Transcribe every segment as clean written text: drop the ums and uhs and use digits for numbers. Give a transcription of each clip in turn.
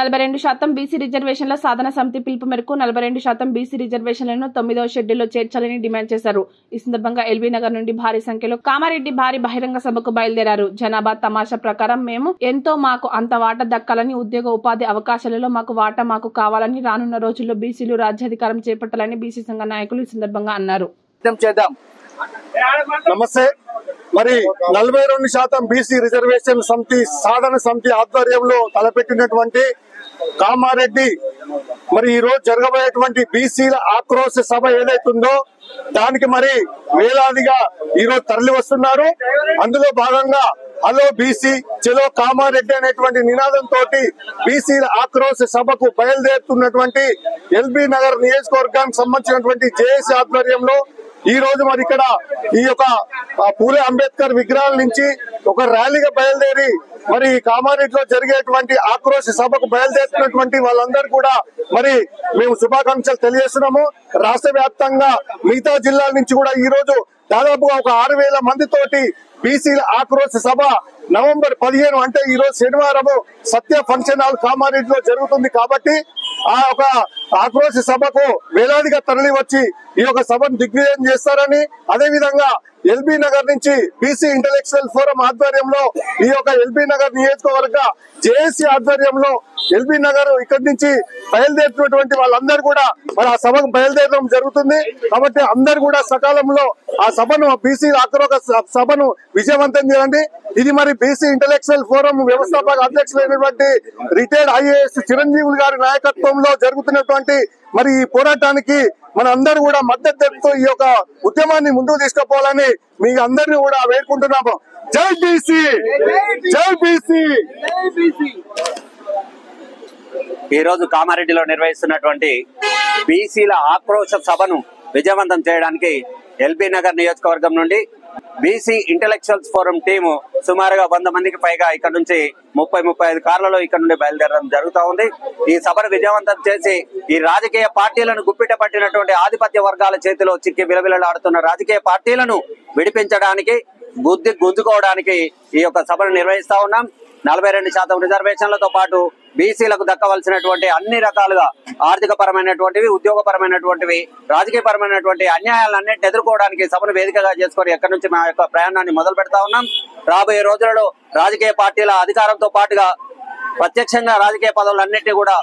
42% BC రిజర్వేషన్ల సాధన సమితి పిలుపు మేరకు 42% బీసీ రిజర్వేషన్లను 9వ షెడ్యూల్లో చేర్చాలని డిమాండ్ చేశారు. ఈ సందర్భంగా ఎల్బీ నగర్ నుండి భారీ సంఖ్యలో కామారెడ్డి భారీ బహిరంగ సభకు బయలుదేరారు. జనాభా తమాషా ప్రకారం మేము ఎంతో మాకు అంత వాటా దక్కాలని, ఉద్యోగ ఉపాధి అవకాశాలలో మాకు వాటా మాకు కావాలని, రానున్న రోజుల్లో బీసీలు రాజ్యాధికారం చేపట్టాలని బీసీ సంఘ నాయకులు ఈ సందర్భంగా అన్నారు. నమస్తే. మరి 42% బీసీ రిజర్వేషన్ సమితి సాధన సమితి ఆధ్వర్యంలో తలపెట్టినటువంటి కామారెడ్డి మరి ఈ రోజు జరగబోయేటువంటి బీసీల ఆక్రోశ సభ ఏదైతుందో దానికి మరి వేలాదిగా ఈ రోజు తరలి వస్తున్నారు. అందులో భాగంగా హలో బీసీ చలో కామారెడ్డి అనేటువంటి నినాదంతో బీసీల ఆక్రోశ సభకు బయలుదేరుతున్నటువంటి ఎల్బీ నగర్ నియోజకవర్గానికి సంబంధించినటువంటి జేఏసీ ఆధ్వర్యంలో ఈ రోజు మరి ఇక్కడ ఈ యొక్క పూలే అంబేద్కర్ విగ్రహాల నుంచి ఒక ర్యాలీగా బయలుదేరి మరి కామారెడ్డిలో జరిగేటువంటి ఆక్రోశ సభకు బయలుదేరుతున్నటువంటి వాళ్ళందరూ కూడా మరి మేము శుభాకాంక్షలు తెలియజేస్తున్నాము. రాష్ట్ర వ్యాప్తంగా మిగతా జిల్లాల నుంచి కూడా ఈ రోజు దాదాపుగా ఒక 6,000 మందితోటి బీసీల ఆక్రోశ సభ నవంబర్ 15 అంటే ఈ రోజు శనివారం సత్య ఫంక్షన్ హాల్ కామారెడ్డిలో జరుగుతుంది. కాబట్టి ఆ ఒక ఆక్రోశ సభకు వేలాదిగా తరలి వచ్చి ఈ యొక్క సభను దిగ్విజయం చేస్తారని, అదే విధంగా ఎల్బీ నగర్ నుంచి బీసీ ఇంటలెక్చువల్ ఫోరం ఆధ్వర్యంలో ఈ యొక్క ఎల్బీ నగర్ నియోజకవర్గ జేఏసీ ఆధ్వర్యంలో ఎల్బీ నగర్ ఇక్కడి నుంచి బయలుదేరుతున్నటువంటి వాళ్ళందరూ కూడా మరి ఆ సభకు బయలుదేరడం జరుగుతుంది. కాబట్టి అందరు కూడా సకాలంలో ఆ సభను బీసీ ఆక్రోశ సభను విజయవంతం చేయండి. ఇది మరి బీసీ ఇంటలెక్చువల్ ఫోరం వ్యవస్థాపక అధ్యక్షులైనటువంటి రిటైర్డ్ ఐఏఎస్ చిరంజీవులు గారి నాయకత్వంలో జరుగుతున్నటువంటి మరి ఈ పోరాటానికి మన అందరూ కూడా మద్దతు తెలుపుతూ ఈ యొక్క ఉద్యమాన్ని ముందుకు తీసుకుపోవాలని మీ అందరినీ కూడా వేడుకుంటున్నాము. జై బీసీ, జై బీసీ. ఈ రోజు కామారెడ్డిలో నిర్వహిస్తున్నటువంటి బీసీల ఆక్రోశ సభను విజయవంతం చేయడానికి ఎల్బీ నగర్ నియోజకవర్గం నుండి బీసీ ఇంటలెక్చువల్స్ ఫోరం టీము సుమారుగా 100 మందికి పైగా ఇక్కడ నుంచి 30-35 కార్లలో ఇక్కడ నుండి బయలుదేరడం జరుగుతూ ఉంది. ఈ సభను విజయవంతం చేసి ఈ రాజకీయ పార్టీలను గుప్పిట పట్టినటువంటి ఆధిపత్య వర్గాల చేతిలో చిక్కి విలవిలలాడుతున్న రాజకీయ పార్టీలను విడిపించడానికి, బుద్ధి గుంజుకోవడానికి ఈ యొక్క సభను నిర్వహిస్తా ఉన్నాం. 42% రిజర్వేషన్లతో పాటు బీసీలకు దక్కవలసినటువంటి అన్ని రకాలుగా ఆర్థిక పరమైనటువంటివి, ఉద్యోగపరమైనటువంటివి, రాజకీయ పరమైనటువంటి అన్యాయాలన్నింటిని ఎదుర్కోవడానికి సభను వేదికగా చేసుకొని ఎక్కడి నుంచి మా యొక్క ప్రయాణాన్ని మొదలు పెడతా ఉన్నాం. రాబోయే రోజులలో రాజకీయ పార్టీల అధికారంతో పాటుగా ప్రత్యక్షంగా రాజకీయ పదవులన్నింటినీ కూడా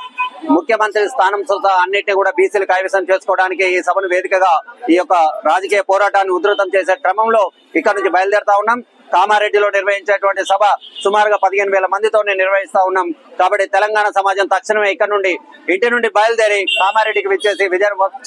ముఖ్యమంత్రి స్థానం అన్నింటినీ కూడా బీసీలు కైవసం చేసుకోవడానికి ఈ సభను వేదికగా ఈ యొక్క రాజకీయ పోరాటాన్ని ఉధృతం చేసే క్రమంలో ఇక్కడ నుంచి బయలుదేరుతా ఉన్నాం. కామారెడ్డిలో నిర్వహించేటువంటి సభ సుమారుగా 15,000 మందితోనే నిర్వహిస్తా ఉన్నాం. కాబట్టి తెలంగాణ సమాజం తక్షణమే ఇక్కడ నుండి ఇంటి నుండి బయలుదేరి కామారెడ్డికి విచ్చేసి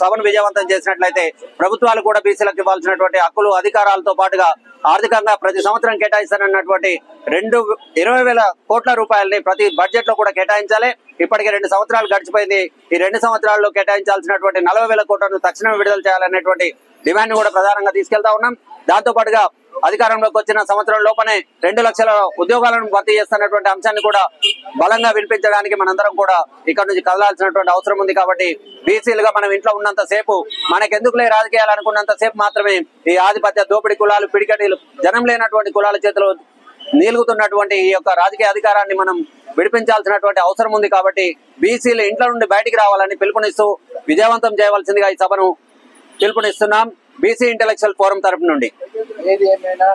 సభను విజయవంతం చేసినట్లయితే ప్రభుత్వాలు కూడా బీసీలకు ఇవ్వాల్సినటువంటి హక్కులు, అధికారాలతో పాటుగా ఆర్థికంగా ప్రతి సంవత్సరం కేటాయిస్తానన్నటువంటి 20,000 కోట్ల రూపాయలని ప్రతి బడ్జెట్ లో కూడా కేటాయించాలి. ఇప్పటికే 2 సంవత్సరాలు గడిచిపోయింది. ఈ 2 సంవత్సరాల్లో కేటాయించాల్సినటువంటి 40,000 కోట్లను తక్షణమే విడుదల చేయాలనేటువంటి డిమాండ్ కూడా ప్రధానంగా తీసుకెళ్తా ఉన్నాం. దాంతో పాటుగా అధికారంలోకి వచ్చిన సంవత్సరం లోపనే 2 లక్షల ఉద్యోగాలను భర్తీ చేస్తున్నటువంటి అంశాన్ని కూడా బలంగా వినిపించడానికి మనందరం కూడా ఇక్కడ నుంచి కదలాల్సినటువంటి అవసరం ఉంది. కాబట్టి బీసీలుగా మనం ఇంట్లో ఉన్నంత సేపు మనకెందుకులే రాజకీయాలు అనుకున్నంత సేపు మాత్రమే ఈ ఆధిపత్య దోపిడీ కులాలు, పిడికడీలు, జనం లేనటువంటి కులాల చేతిలో నీలుగుతున్నటువంటి ఈ యొక్క రాజకీయ అధికారాన్ని మనం విడిపించాల్సినటువంటి అవసరం ఉంది. కాబట్టి బీసీలు ఇంట్లో నుండి బయటికి రావాలని పిలుపునిస్తూ విజయవంతం చేయవలసిందిగా ఈ సభను పిలుపునిస్తున్నాం బీసీ ఇంటలెక్చువల్ ఫోరం తరపు నుండి. ఏది ఏమైనా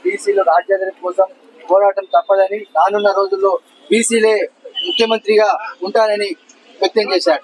బీసీలు రాజ్యాధికారం కోసం పోరాటం తప్పదని, రానున్న రోజుల్లో బీసీలే ముఖ్యమంత్రిగా ఉంటారని వ్యక్తం చేశారు.